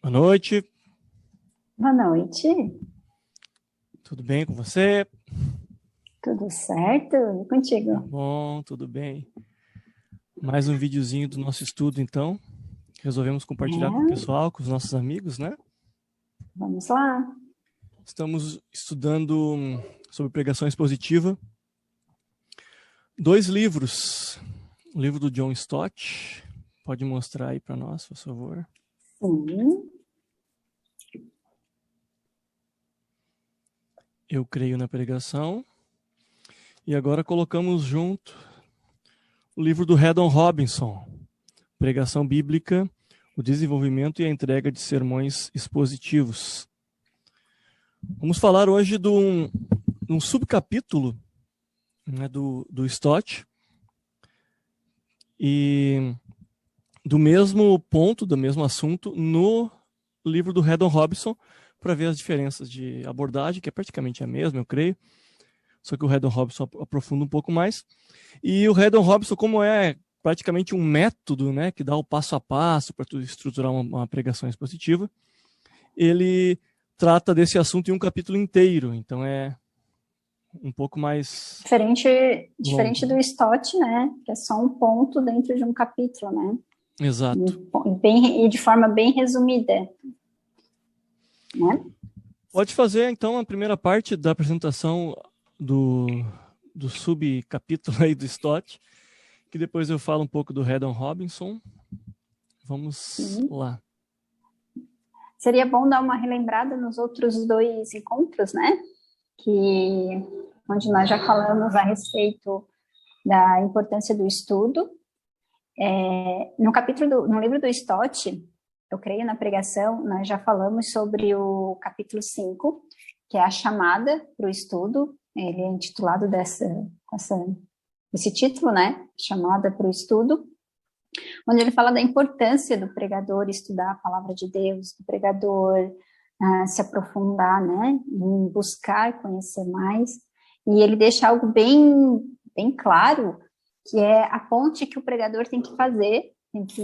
Boa noite, Boa noite, tudo bem com você? tudo certo? E contigo? Bom, tudo bem. Mais um videozinho do nosso estudo, então. Resolvemos compartilhar com o É, pessoal, com os nossos amigos, né? vamos lá. Estamos estudando sobre pregação expositiva. Dois livros. O livro do John Stott. Pode mostrar aí para nós, por favor. Sim, Eu creio na pregação. E agora colocamos junto o livro do Haddon Robinson. Pregação bíblica, o desenvolvimento e a entrega de sermões expositivos. Vamos falar hoje de um subcapítulo, né, do Stott e do mesmo ponto, do mesmo assunto no livro do Haddon Robinson, para ver as diferenças de abordagem, que é praticamente a mesma, eu creio, só que o Haddon Robinson aprofunda um pouco mais. E o Haddon Robinson, como é praticamente um método, né, que dá o passo a passo para tu estruturar uma pregação expositiva, ele trata desse assunto em um capítulo inteiro, então é um pouco mais diferente longo, né? do Stott, né? Que é só um ponto dentro de um capítulo, né? Exato. E de forma bem resumida, né? Pode fazer, então, a primeira parte da apresentação do subcapítulo aí do Stott, que depois eu falo um pouco do Haddon Robinson. Vamos Sim. lá. Seria bom dar uma relembrada nos outros dois encontros, né? Onde nós já falamos a respeito da importância do estudo. No livro do Stott, eu creio na pregação, nós já falamos sobre o capítulo 5, que é a chamada para o estudo. Ele é intitulado esse título, né? Chamada para o estudo, onde ele fala da importância do pregador estudar a palavra de Deus, do pregador se aprofundar, né? Em buscar conhecer mais. E ele deixa algo bem, bem claro, que é a ponte que o pregador tem que fazer, tem que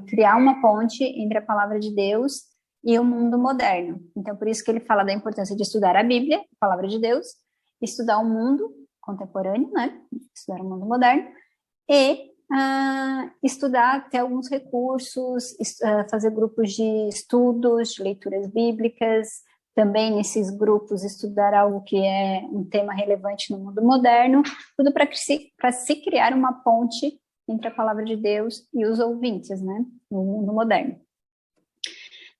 criar uma ponte entre a palavra de Deus e o mundo moderno. Então, por isso que ele fala da importância de estudar a Bíblia, a palavra de Deus, estudar o mundo contemporâneo, né? Estudar o mundo moderno, e estudar, ter alguns recursos, fazer grupos de estudos, de leituras bíblicas, também nesses grupos estudar algo que é um tema relevante no mundo moderno, tudo para se criar uma ponte entre a palavra de Deus e os ouvintes, né, no mundo moderno.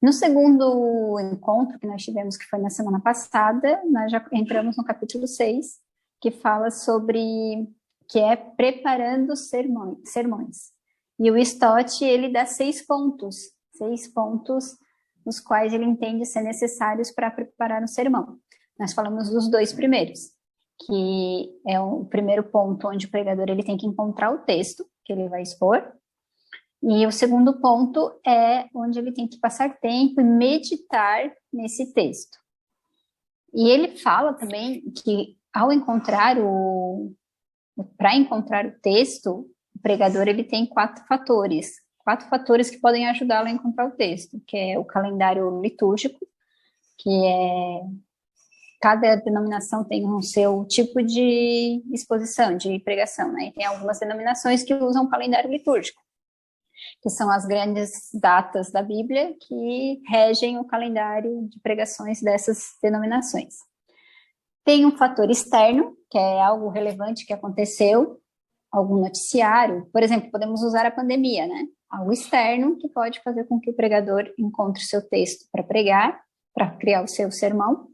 No segundo encontro que nós tivemos, que foi na semana passada, nós já entramos no capítulo 6, que fala que é preparando sermões. E o Stott, ele dá 6 pontos nos quais ele entende ser necessários para preparar um sermão. Nós falamos dos 2 primeiros, que é o primeiro ponto onde o pregador ele tem que encontrar o texto que ele vai expor, e o segundo ponto é onde ele tem que passar tempo e meditar nesse texto. E ele fala também que ao para encontrar o texto, o pregador ele tem 4 fatores que podem ajudá-lo a encontrar o texto, que é o calendário litúrgico, que é cada denominação tem um seu tipo de exposição, de pregação, né? E tem algumas denominações que usam o calendário litúrgico, que são as grandes datas da Bíblia que regem o calendário de pregações dessas denominações. Tem um fator externo, que é algo relevante que aconteceu, algum noticiário. Por exemplo, podemos usar a pandemia, né? Algo externo que pode fazer com que o pregador encontre o seu texto para pregar, para criar o seu sermão.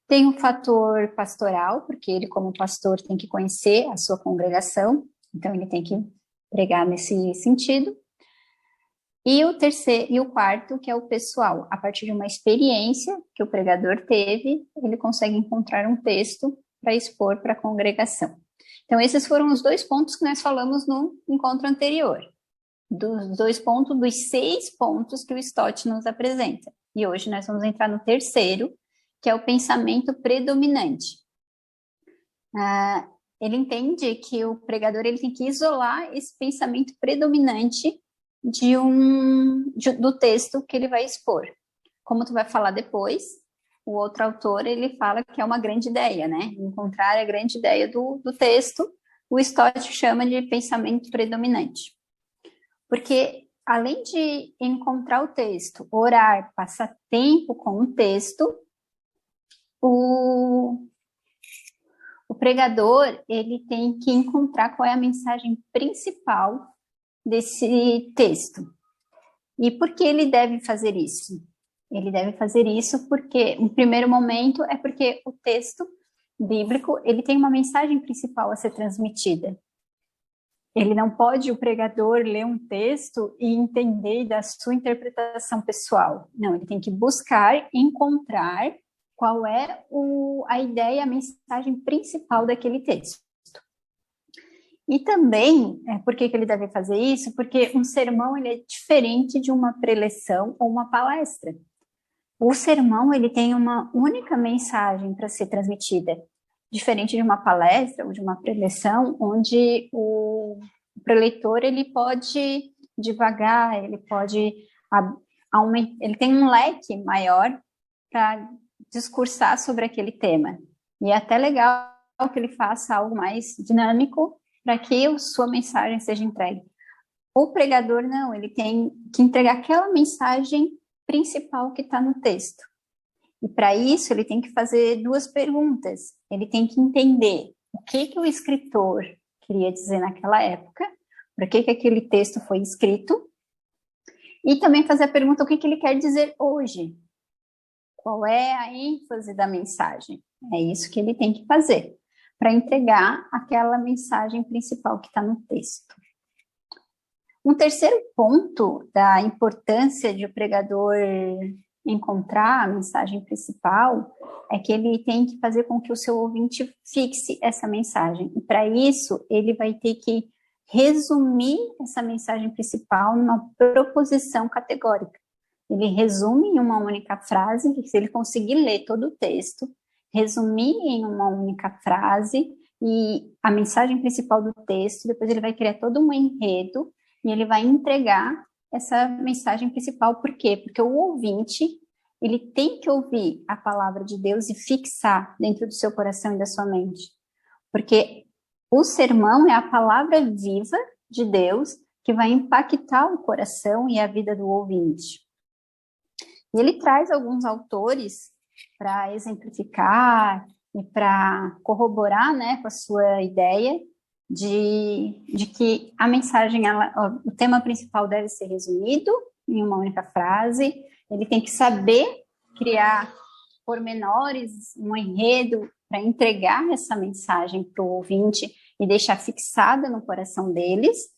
Tem um fator pastoral, porque ele, como pastor, tem que conhecer a sua congregação, então ele tem que pregar nesse sentido. E o quarto, que é o pessoal. A partir de uma experiência que o pregador teve, ele consegue encontrar um texto para expor para a congregação. Então, esses foram os 2 pontos que nós falamos no encontro anterior. Dos 6 pontos que o Stott nos apresenta. E hoje nós vamos entrar no terceiro, que é o pensamento predominante. Ele entende que o pregador ele tem que isolar esse pensamento predominante do texto que ele vai expor. como tu vai falar depois, o outro autor, ele fala que é uma grande ideia, né? Encontrar a grande ideia do texto, o Stott chama de pensamento predominante. Porque, além de encontrar o texto, orar, passar tempo com o texto, o pregador, ele tem que encontrar qual é a mensagem principal desse texto. E por que ele deve fazer isso? Ele deve fazer isso porque, no primeiro momento, é porque o texto bíblico, ele tem uma mensagem principal a ser transmitida. Ele não pode, o pregador, ler um texto e entender da sua interpretação pessoal. Não, ele tem que buscar, encontrar qual é a ideia, a mensagem principal daquele texto. E também, por que ele deve fazer isso? Porque um sermão ele é diferente de uma preleção ou uma palestra. O sermão ele tem uma única mensagem para ser transmitida, diferente de uma palestra ou de uma preleção, onde o preleitor ele pode divagar, ele pode ele tem um leque maior para discursar sobre aquele tema. E é até legal que ele faça algo mais dinâmico para que a sua mensagem seja entregue. O pregador não, ele tem que entregar aquela mensagem principal que está no texto. E para isso ele tem que fazer duas perguntas. Ele tem que entender o que o escritor queria dizer naquela época, para que aquele texto foi escrito, e também fazer a pergunta o que ele quer dizer hoje. Qual é a ênfase da mensagem? É isso que ele tem que fazer, para entregar aquela mensagem principal que está no texto. Um terceiro ponto da importância de o pregador encontrar a mensagem principal é que ele tem que fazer com que o seu ouvinte fixe essa mensagem. E para isso, ele vai ter que resumir essa mensagem principal numa proposição categórica. Ele resume em uma única frase, se ele conseguir ler todo o texto, resumir em uma única frase e a mensagem principal do texto, depois ele vai criar todo um enredo e ele vai entregar essa mensagem principal. Por quê? Porque o ouvinte, ele tem que ouvir a palavra de Deus e fixar dentro do seu coração e da sua mente. Porque o sermão é a palavra viva de Deus que vai impactar o coração e a vida do ouvinte. E ele traz alguns autores para exemplificar e para corroborar, né, com a sua ideia de que a mensagem, o tema principal deve ser resumido em uma única frase, ele tem que saber criar pormenores, um enredo para entregar essa mensagem para o ouvinte e deixar fixada no coração deles.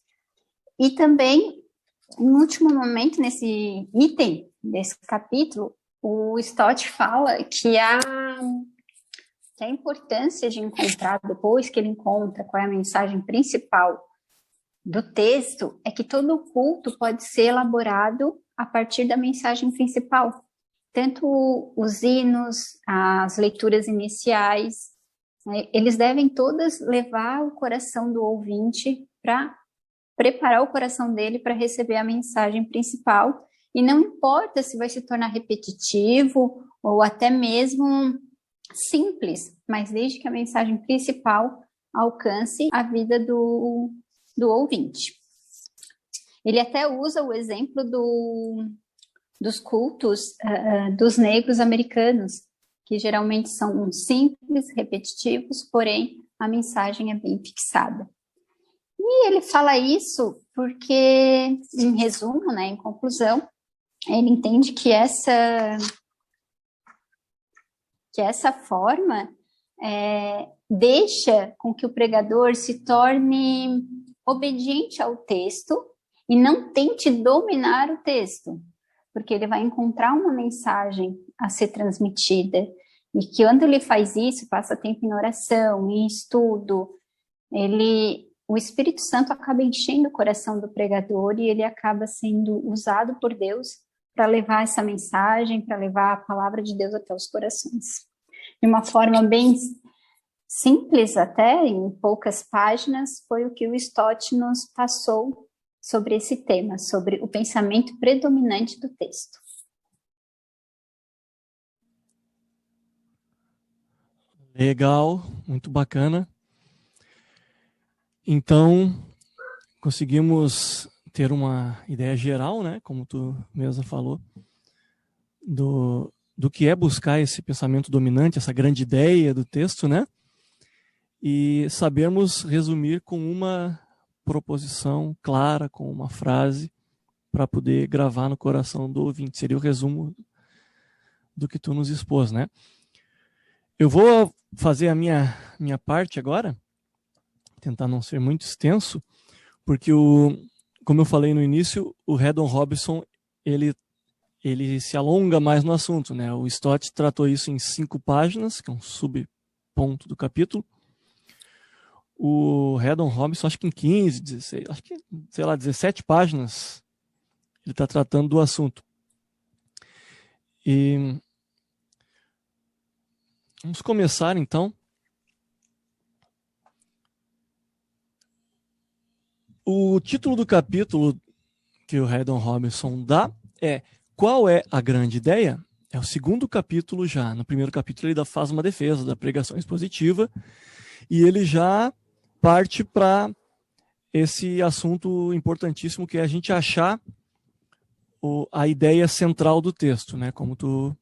E também, em último momento, nesse item desse capítulo, o Stott fala que a importância de encontrar, depois que ele encontra qual é a mensagem principal do texto, é que todo o culto pode ser elaborado a partir da mensagem principal. Tanto os hinos, as leituras iniciais, né, eles devem todas levar o coração do ouvinte para preparar o coração dele para receber a mensagem principal. E não importa se vai se tornar repetitivo ou até mesmo simples, mas desde que a mensagem principal alcance a vida do ouvinte. Ele até usa o exemplo dos cultos dos negros americanos, que geralmente são simples, repetitivos, porém a mensagem é bem fixada. E ele fala isso porque, em resumo, né, em conclusão, ele entende que essa forma deixa com que o pregador se torne obediente ao texto e não tente dominar o texto, porque ele vai encontrar uma mensagem a ser transmitida e que quando ele faz isso, passa tempo em oração, em estudo, o Espírito Santo acaba enchendo o coração do pregador e ele acaba sendo usado por Deus para levar essa mensagem, para levar a palavra de Deus até os corações. De uma forma bem simples até, em poucas páginas, foi o que o Stott nos passou sobre esse tema, sobre o pensamento predominante do texto. Legal, muito bacana. Então, conseguimos ter uma ideia geral, né, como tu mesmo falou, do que é buscar esse pensamento dominante, essa grande ideia do texto, né? E sabermos resumir com uma proposição clara, com uma frase, para poder gravar no coração do ouvinte. Seria o resumo do que tu nos expôs, né? Eu vou fazer a minha parte agora, tentar não ser muito extenso, porque, como eu falei no início, o Haddon Robinson, ele se alonga mais no assunto, né? O Stott tratou isso em 5 páginas, que é um subponto do capítulo. O Haddon Robinson, acho que em 15, 16, acho que, sei lá, 17 páginas, ele está tratando do assunto. E vamos começar, então. O título do capítulo que o Haddon Robinson dá é Qual é a grande ideia? É o segundo capítulo já. No primeiro capítulo ele faz uma defesa da pregação expositiva e ele já parte para esse assunto importantíssimo que é a gente achar a ideia central do texto, né? Como tu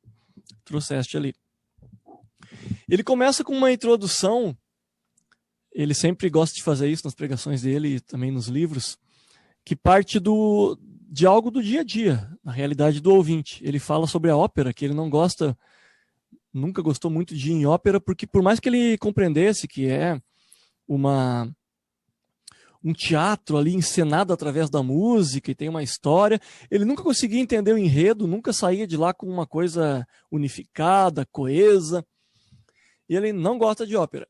trouxeste ali. Ele começa com uma introdução, ele sempre gosta de fazer isso nas pregações dele e também nos livros, que parte de algo do dia a dia, na realidade do ouvinte. Ele fala sobre a ópera, que ele não gosta, nunca gostou muito de ir em ópera, porque por mais que ele compreendesse que é um teatro ali encenado através da música e tem uma história, ele nunca conseguia entender o enredo, nunca saía de lá com uma coisa unificada, coesa, e ele não gosta de ópera.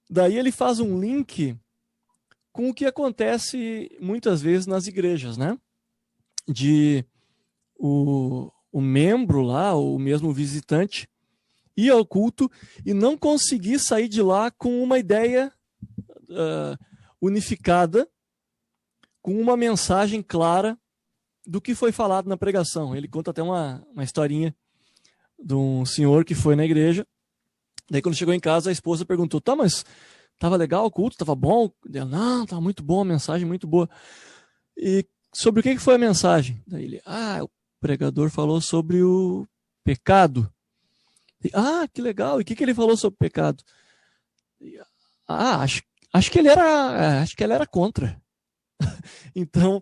Daí ele faz um link com o que acontece muitas vezes nas igrejas, né? De o membro lá, ou mesmo o visitante, ir ao culto e não conseguir sair de lá com uma ideia unificada, com uma mensagem clara do que foi falado na pregação. Ele conta até uma historinha de um senhor que foi na igreja. Daí quando chegou em casa, a esposa perguntou, tá, mas estava legal o culto? Estava bom? Ele, não, estava muito bom, a mensagem muito boa. E sobre o que foi a mensagem? Daí ele, o pregador falou sobre o pecado. E, que legal, e o que ele falou sobre o pecado? E, acho que ele era contra. Então,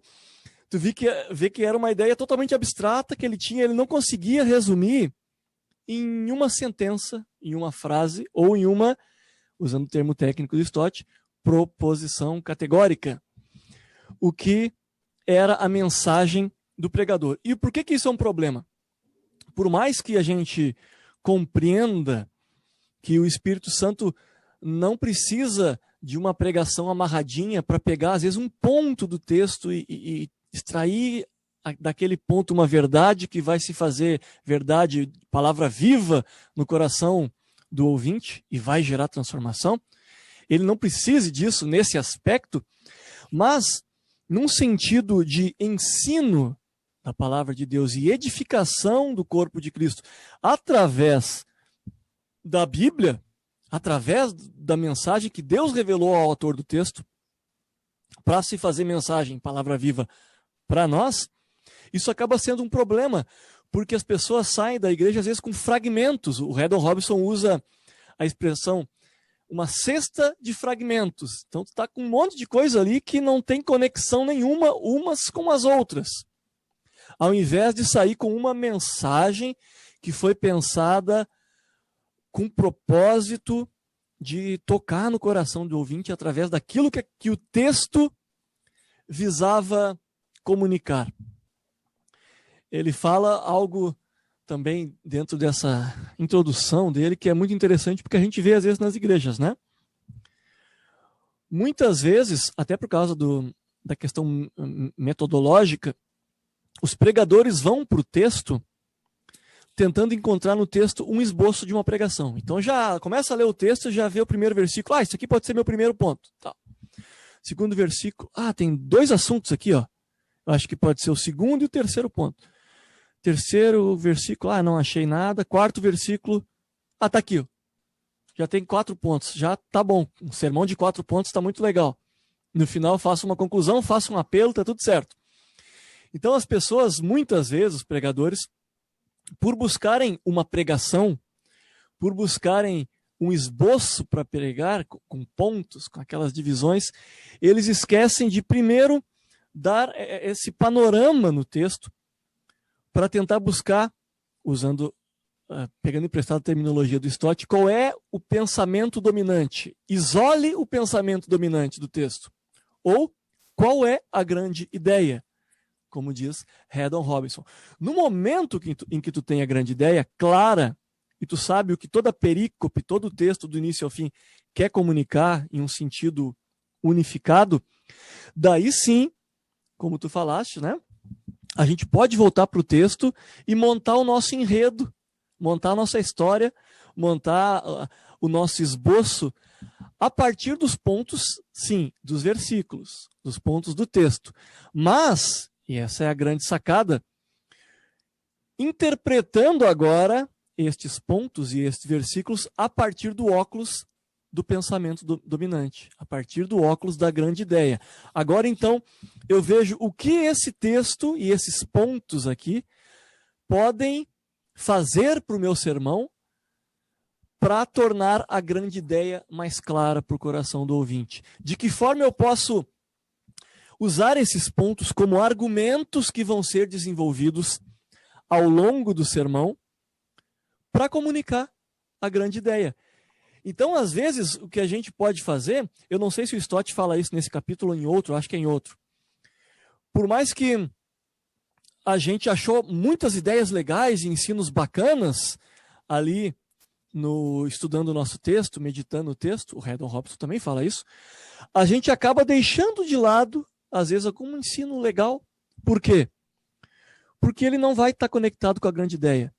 tu vê que era uma ideia totalmente abstrata que ele tinha, ele não conseguia resumir em uma sentença, em uma frase, ou em uma, usando o termo técnico do Stott, proposição categórica. O que era a mensagem do pregador. E por que isso é um problema? Por mais que a gente compreenda que o Espírito Santo não precisa de uma pregação amarradinha para pegar, às vezes, um ponto do texto e extrair daquele ponto uma verdade que vai se fazer verdade, palavra viva no coração do ouvinte e vai gerar transformação. Ele não precisa disso nesse aspecto, mas num sentido de ensino da palavra de Deus e edificação do corpo de Cristo através da Bíblia, através da mensagem que Deus revelou ao autor do texto, para se fazer mensagem, palavra viva, para nós, isso acaba sendo um problema, porque as pessoas saem da igreja às vezes com fragmentos. O Haddon Robinson usa a expressão uma cesta de fragmentos. Então tu está com um monte de coisa ali que não tem conexão nenhuma umas com as outras. Ao invés de sair com uma mensagem que foi pensada com propósito de tocar no coração do ouvinte através daquilo que o texto visava comunicar. Ele fala algo também dentro dessa introdução dele que é muito interessante porque a gente vê às vezes nas igrejas, né? Muitas vezes, até por causa da questão metodológica, os pregadores vão para o texto tentando encontrar no texto um esboço de uma pregação. Então já começa a ler o texto e já vê o primeiro versículo. Isso aqui pode ser meu primeiro ponto. Tá. Segundo versículo. Tem 2 assuntos aqui, ó. Eu acho que pode ser o segundo e o terceiro ponto. Terceiro versículo. Não achei nada. Quarto versículo. Tá aqui, ó. já tem 4 pontos, já tá bom. Um sermão de 4 pontos está muito legal. No final eu faço uma conclusão, faço um apelo, tá tudo certo. Então as pessoas, muitas vezes, os pregadores, por buscarem uma pregação, por buscarem um esboço para pregar, com pontos, com aquelas divisões, eles esquecem de primeiro dar esse panorama no texto para tentar buscar, pegando emprestado a terminologia do Stott, qual é o pensamento dominante. Isole o pensamento dominante do texto. Ou qual é a grande ideia, como diz Haddon Robinson. No momento em que tu tem a grande ideia clara, e tu sabe o que toda perícope, todo o texto do início ao fim quer comunicar em um sentido unificado, daí sim, como tu falaste, né? A gente pode voltar para o texto e montar o nosso enredo, montar a nossa história, montar o nosso esboço a partir dos pontos, sim, dos versículos, dos pontos do texto. Mas, e essa é a grande sacada, interpretando agora estes pontos e estes versículos a partir do óculos do pensamento dominante, a partir do óculos da grande ideia. Agora, então, eu vejo o que esse texto e esses pontos aqui podem fazer para o meu sermão para tornar a grande ideia mais clara para o coração do ouvinte. De que forma eu posso usar esses pontos como argumentos que vão ser desenvolvidos ao longo do sermão para comunicar a grande ideia. Então, às vezes, o que a gente pode fazer, eu não sei se o Stott fala isso nesse capítulo ou em outro, acho que é em outro. Por mais que a gente achou muitas ideias legais e ensinos bacanas ali estudando o nosso texto, meditando o texto, o Haddon Robinson também fala isso, a gente acaba deixando de lado, às vezes, algum ensino legal. Por quê? Porque ele não vai estar conectado com a grande ideia.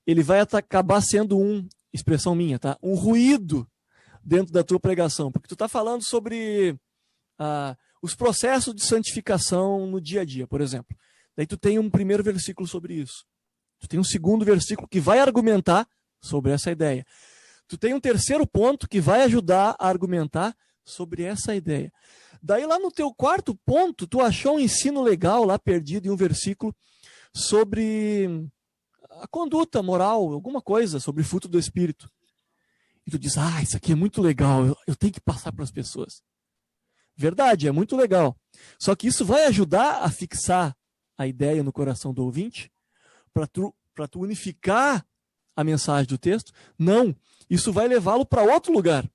Ele vai acabar sendo expressão minha, tá? Um ruído dentro da tua pregação, porque tu está falando sobre os processos de santificação no dia a dia, por exemplo. Daí tu tem um primeiro versículo sobre isso. Tu tem um segundo versículo que vai argumentar sobre essa ideia. Tu tem um terceiro ponto que vai ajudar a argumentar sobre essa ideia. Daí lá no teu quarto ponto, tu achou um ensino legal lá perdido em um versículo sobre a conduta moral, alguma coisa sobre fruto do Espírito. E tu diz, isso aqui é muito legal, eu tenho que passar para as pessoas. Verdade, é muito legal. Só que isso vai ajudar a fixar a ideia no coração do ouvinte, para tu unificar a mensagem do texto? Não, isso vai levá-lo para outro lugar.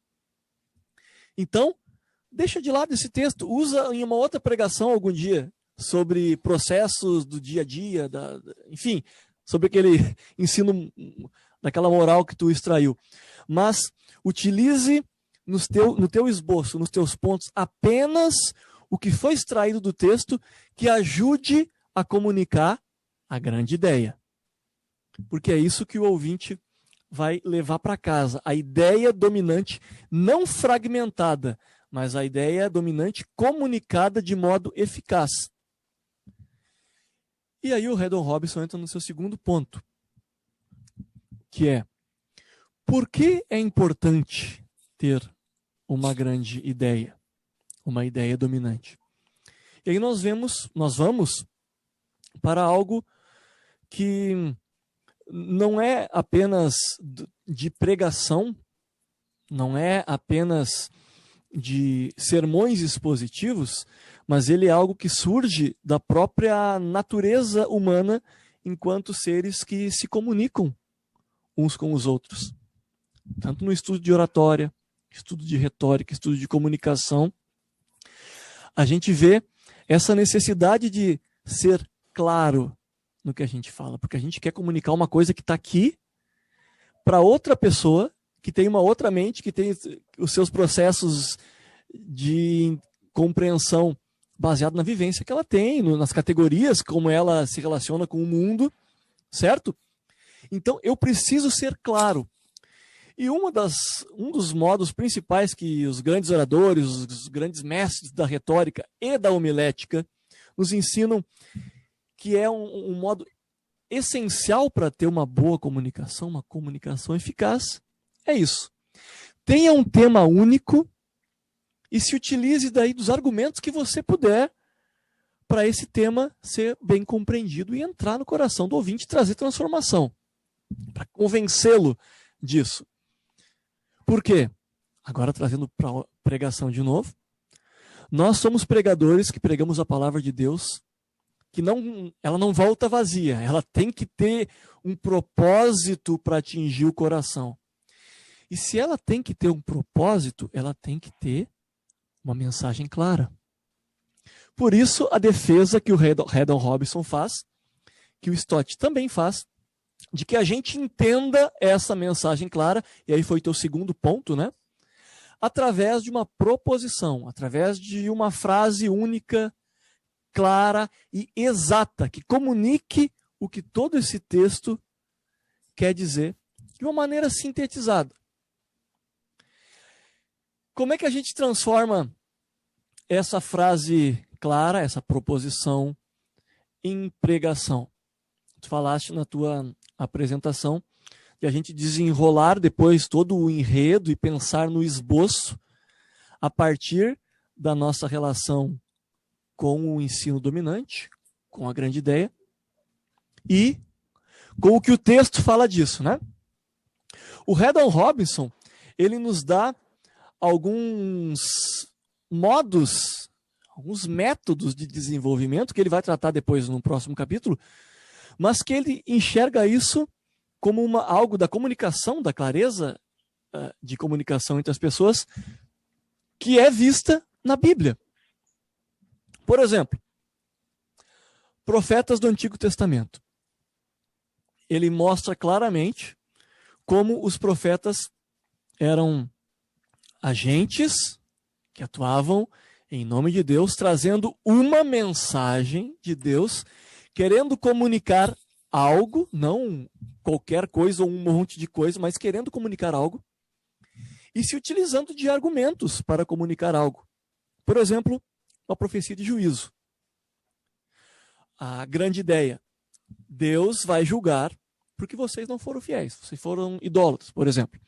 Então, deixa de lado esse texto, usa em uma outra pregação algum dia, sobre processos do dia a dia, enfim, sobre aquele ensino, daquela moral que tu extraiu. Mas utilize no teu esboço, nos teus pontos, apenas o que foi extraído do texto que ajude a comunicar a grande ideia. Porque é isso que o ouvinte vai levar para casa. A ideia dominante, não fragmentada, mas a ideia dominante comunicada de modo eficaz. E aí o Haddon Robinson entra no seu segundo ponto, que é: por que é importante ter uma grande ideia, uma ideia dominante? E aí nós vamos para algo que não é apenas de pregação, não é apenas de sermões expositivos, mas ele é algo que surge da própria natureza humana enquanto seres que se comunicam uns com os outros. Tanto no estudo de oratória, estudo de retórica, estudo de comunicação, a gente vê essa necessidade de ser claro no que a gente fala, porque a gente quer comunicar uma coisa que está aqui para outra pessoa, que tem uma outra mente, que tem os seus processos de compreensão baseado na vivência que ela tem, nas categorias, como ela se relaciona com o mundo, certo? Então, eu preciso ser claro. E um dos modos principais que os grandes oradores, os grandes mestres da retórica e da homilética nos ensinam, que é um modo essencial para ter uma boa comunicação, uma comunicação eficaz, é isso. tenha um tema único e se utilize daí dos argumentos que você puder para esse tema ser bem compreendido e entrar no coração do ouvinte e trazer transformação, para convencê-lo disso. Por quê? Agora trazendo para a pregação de novo, nós somos pregadores que pregamos a palavra de Deus, que ela não volta vazia, ela tem que ter um propósito para atingir o coração. E se ela tem que ter um propósito, ela tem que ter uma mensagem clara. Por isso, a defesa que o Haddon Robinson faz, que o Stott também faz, de que a gente entenda essa mensagem clara, e aí foi o teu segundo ponto, né? Através de uma proposição, através de uma frase única, clara e exata, que comunique o que todo esse texto quer dizer de uma maneira sintetizada. Como é que a gente transforma essa frase clara, essa proposição, em pregação? Tu falaste na tua apresentação de a gente desenrolar depois todo o enredo e pensar no esboço a partir da nossa relação com o ensino dominante, com a grande ideia, e com o que o texto fala disso, né? O Haddon Robinson, ele nos dá alguns modos, alguns métodos de desenvolvimento, que ele vai tratar depois no próximo capítulo, mas que ele enxerga isso como algo da comunicação, da clareza de comunicação entre as pessoas, que é vista na Bíblia. Por exemplo, profetas do Antigo Testamento. Ele mostra claramente como os profetas eram agentes que atuavam em nome de Deus, trazendo uma mensagem de Deus, querendo comunicar algo, não qualquer coisa ou um monte de coisa, mas querendo comunicar algo, e se utilizando de argumentos para comunicar algo. Por exemplo, uma profecia de juízo. A grande ideia: Deus vai julgar porque vocês não foram fiéis, vocês foram idólatras, por exemplo.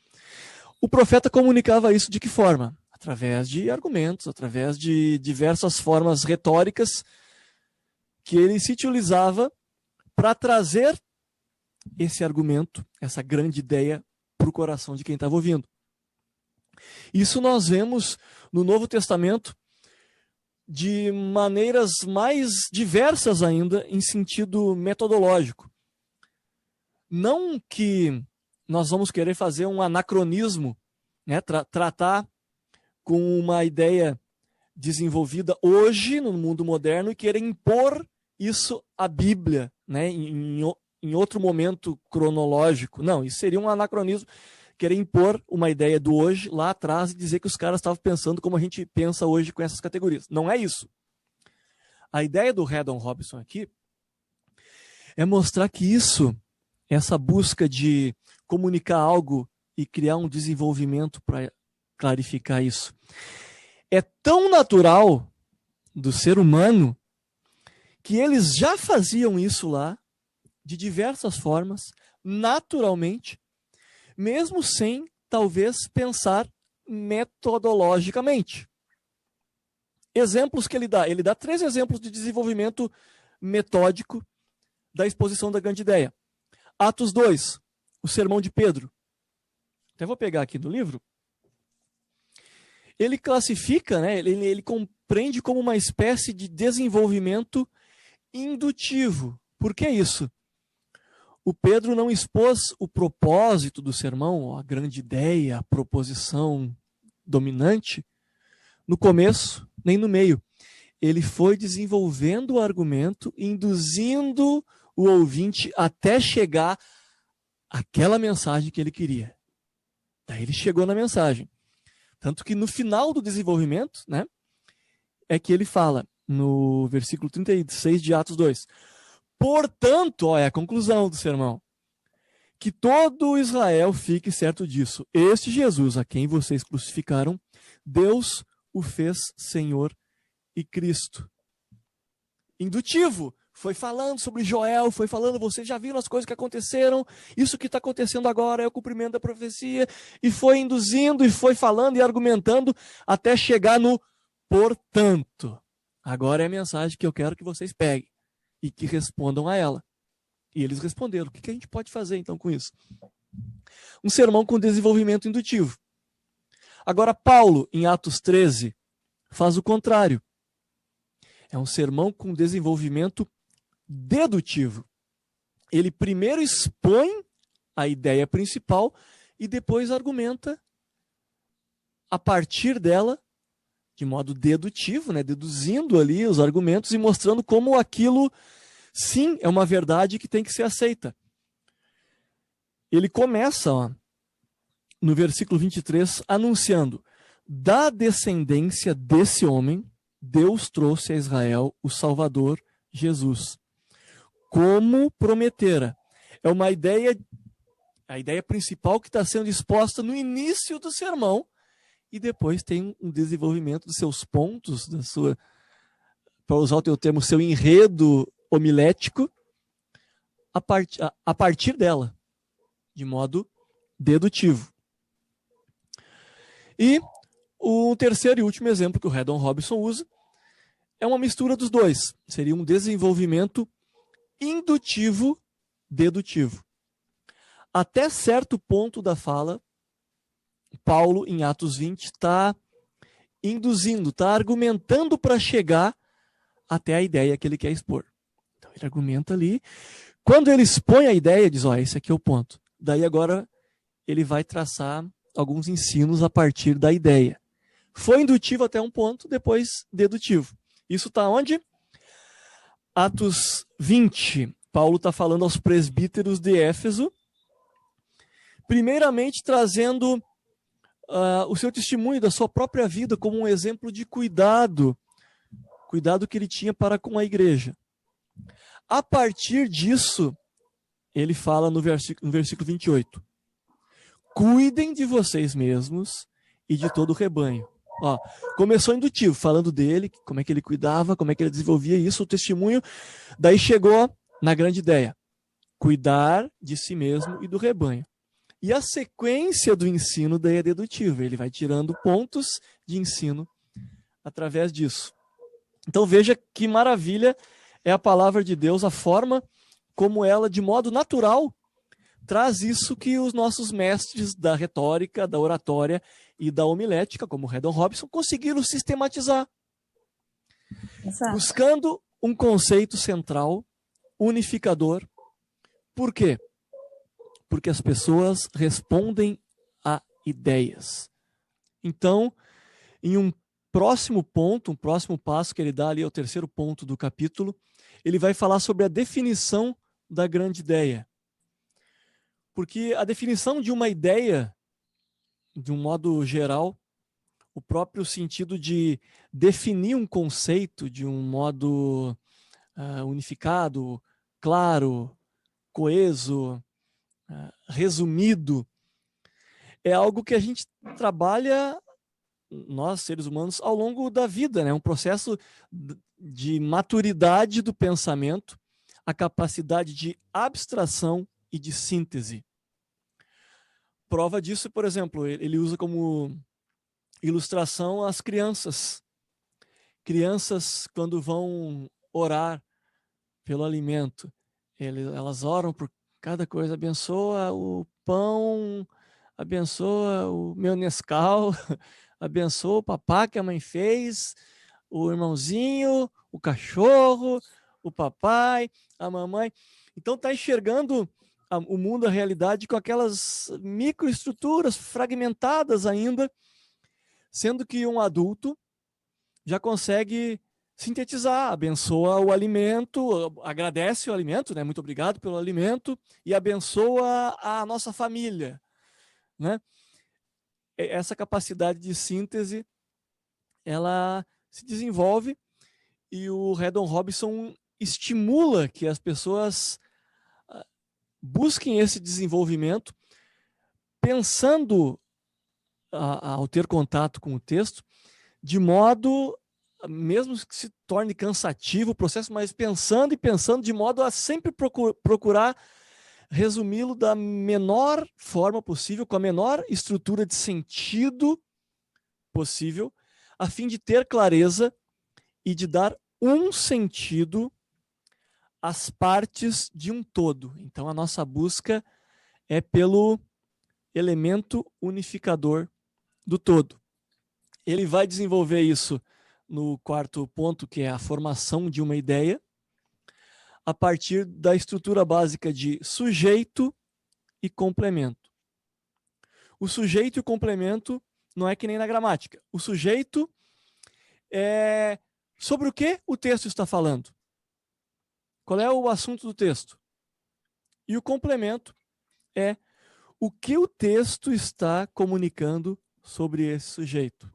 O profeta comunicava isso de que forma? Através de argumentos, através de diversas formas retóricas que ele se utilizava para trazer esse argumento, essa grande ideia, para o coração de quem estava ouvindo. Isso nós vemos no Novo Testamento de maneiras mais diversas ainda, em sentido metodológico. Não que nós vamos querer fazer um anacronismo, né, tratar com uma ideia desenvolvida hoje no mundo moderno e querer impor isso à Bíblia, né, em outro momento cronológico. Não, isso seria um anacronismo, querer impor uma ideia do hoje lá atrás e dizer que os caras estavam pensando como a gente pensa hoje com essas categorias. Não é isso. A ideia do Haddon Robinson aqui é mostrar que isso, essa busca de comunicar algo e criar um desenvolvimento para clarificar isso, é tão natural do ser humano que eles já faziam isso lá de diversas formas, naturalmente, mesmo sem, talvez, pensar metodologicamente. Exemplos que ele dá 3 exemplos de desenvolvimento metódico da exposição da grande ideia. Atos 2, o sermão de Pedro. Até vou pegar aqui do livro. Ele classifica, né, ele compreende como uma espécie de desenvolvimento indutivo. Por que isso? O Pedro não expôs o propósito do sermão, a grande ideia, a proposição dominante, no começo, nem no meio. Ele foi desenvolvendo o argumento, induzindo o ouvinte até chegar àquela mensagem que ele queria. Daí ele chegou na mensagem. Tanto que no final do desenvolvimento, né, é que ele fala, no versículo 36 de Atos 2, portanto, é a conclusão do sermão, que todo Israel fique certo disso. Este Jesus, a quem vocês crucificaram, Deus o fez Senhor e Cristo. Indutivo, foi falando sobre Joel, foi falando, vocês já viram as coisas que aconteceram, isso que está acontecendo agora é o cumprimento da profecia, e foi induzindo, e foi falando e argumentando, até chegar no portanto. Agora é a mensagem que eu quero que vocês peguem, e que respondam a ela. E eles responderam, o que a gente pode fazer então com isso? Um sermão com desenvolvimento indutivo. Agora Paulo, em Atos 13, faz o contrário. É um sermão com desenvolvimento dedutivo. Ele primeiro expõe a ideia principal e depois argumenta a partir dela, de modo dedutivo, né, deduzindo ali os argumentos e mostrando como aquilo, sim, é uma verdade que tem que ser aceita. Ele começa, no versículo 23, anunciando: da descendência desse homem, Deus trouxe a Israel o Salvador, Jesus, como prometera. É uma ideia, a ideia principal que está sendo exposta no início do sermão, e depois tem um desenvolvimento dos seus pontos, da sua, para usar o teu termo, seu enredo homilético, a partir dela, de modo dedutivo. E o terceiro e último exemplo que o Haddon Robinson usa é uma mistura dos dois. Seria um desenvolvimento indutivo-dedutivo. Até certo ponto da fala, Paulo, em Atos 20, está induzindo, está argumentando para chegar até a ideia que ele quer expor. Então ele argumenta ali. Quando ele expõe a ideia, diz, esse aqui é o ponto. Daí agora ele vai traçar alguns ensinos a partir da ideia. Foi indutivo até um ponto, depois dedutivo. Isso está onde? Atos 20. Paulo está falando aos presbíteros de Éfeso, primeiramente trazendo o seu testemunho da sua própria vida como um exemplo de cuidado que ele tinha para com a igreja. A partir disso, ele fala no versículo 28. Cuidem de vocês mesmos e de todo o rebanho. Começou indutivo, falando dele, como é que ele cuidava, como é que ele desenvolvia isso, o testemunho. Daí chegou na grande ideia: cuidar de si mesmo e do rebanho. E a sequência do ensino daí é dedutiva. Ele vai tirando pontos de ensino através disso. Então veja que maravilha é a palavra de Deus, a forma como ela, de modo natural, traz isso que os nossos mestres da retórica, da oratória e da homilética, como Haddon Robinson, conseguiram sistematizar. Exato. Buscando um conceito central, unificador. Por quê? Porque as pessoas respondem a ideias. Então, em um próximo ponto, um próximo passo que ele dá ali, é o terceiro ponto do capítulo, ele vai falar sobre a definição da grande ideia. Porque a definição de uma ideia, de um modo geral, o próprio sentido de definir um conceito de um modo unificado, claro, coeso, resumido, é algo que a gente trabalha, nós seres humanos, ao longo da vida, né? Um processo de maturidade do pensamento, a capacidade de abstração e de síntese. Prova disso, por exemplo, ele usa como ilustração as crianças. Crianças, quando vão orar pelo alimento, elas oram por cada coisa, abençoa o pão, abençoa o meu Nescau, abençoa o papá que a mãe fez, o irmãozinho, o cachorro, o papai, a mamãe. Então está enxergando o mundo, a realidade, com aquelas microestruturas fragmentadas ainda, sendo que um adulto já consegue sintetizar, abençoa o alimento, agradece o alimento, né? Muito obrigado pelo alimento, e abençoa a nossa família, né? Essa capacidade de síntese, ela se desenvolve, e o Haddon Robinson estimula que as pessoas busquem esse desenvolvimento, pensando, ao ter contato com o texto, de modo mesmo que se torne cansativo o processo, mas pensando e pensando de modo a sempre procurar resumi-lo da menor forma possível, com a menor estrutura de sentido possível, a fim de ter clareza e de dar um sentido às partes de um todo. Então, a nossa busca é pelo elemento unificador do todo. Ele vai desenvolver isso no quarto ponto, que é a formação de uma ideia, a partir da estrutura básica de sujeito e complemento. O sujeito e o complemento não é que nem na gramática. O sujeito é sobre o que o texto está falando. Qual é o assunto do texto? E o complemento é o que o texto está comunicando sobre esse sujeito.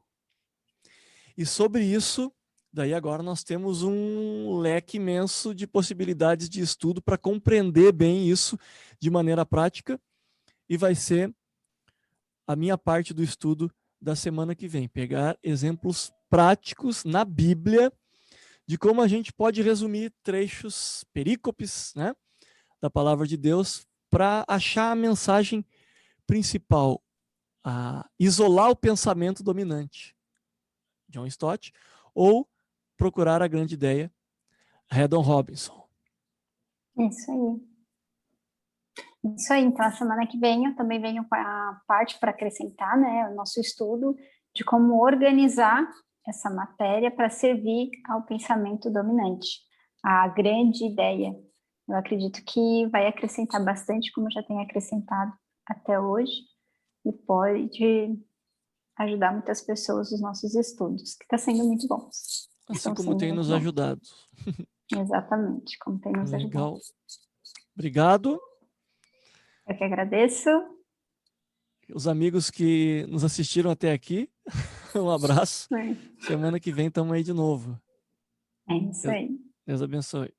E sobre isso, daí agora nós temos um leque imenso de possibilidades de estudo para compreender bem isso de maneira prática, e vai ser a minha parte do estudo da semana que vem, pegar exemplos práticos na Bíblia de como a gente pode resumir trechos, perícopes, né, da palavra de Deus para achar a mensagem principal, a isolar o pensamento dominante, John Stott, ou procurar a grande ideia, Haddon Robinson. Isso aí. Isso aí, então a semana que vem eu também venho com a parte para acrescentar, né, o nosso estudo de como organizar essa matéria para servir ao pensamento dominante, a grande ideia. Eu acredito que vai acrescentar bastante, como já tem acrescentado até hoje, e pode ajudar muitas pessoas nos nossos estudos, que está sendo muito bons. Assim como tem nos ajudado. Exatamente, como tem nos ajudado. Legal. Obrigado. Eu que agradeço. Os amigos que nos assistiram até aqui, um abraço. Semana que vem estamos aí de novo. É isso aí. Deus abençoe.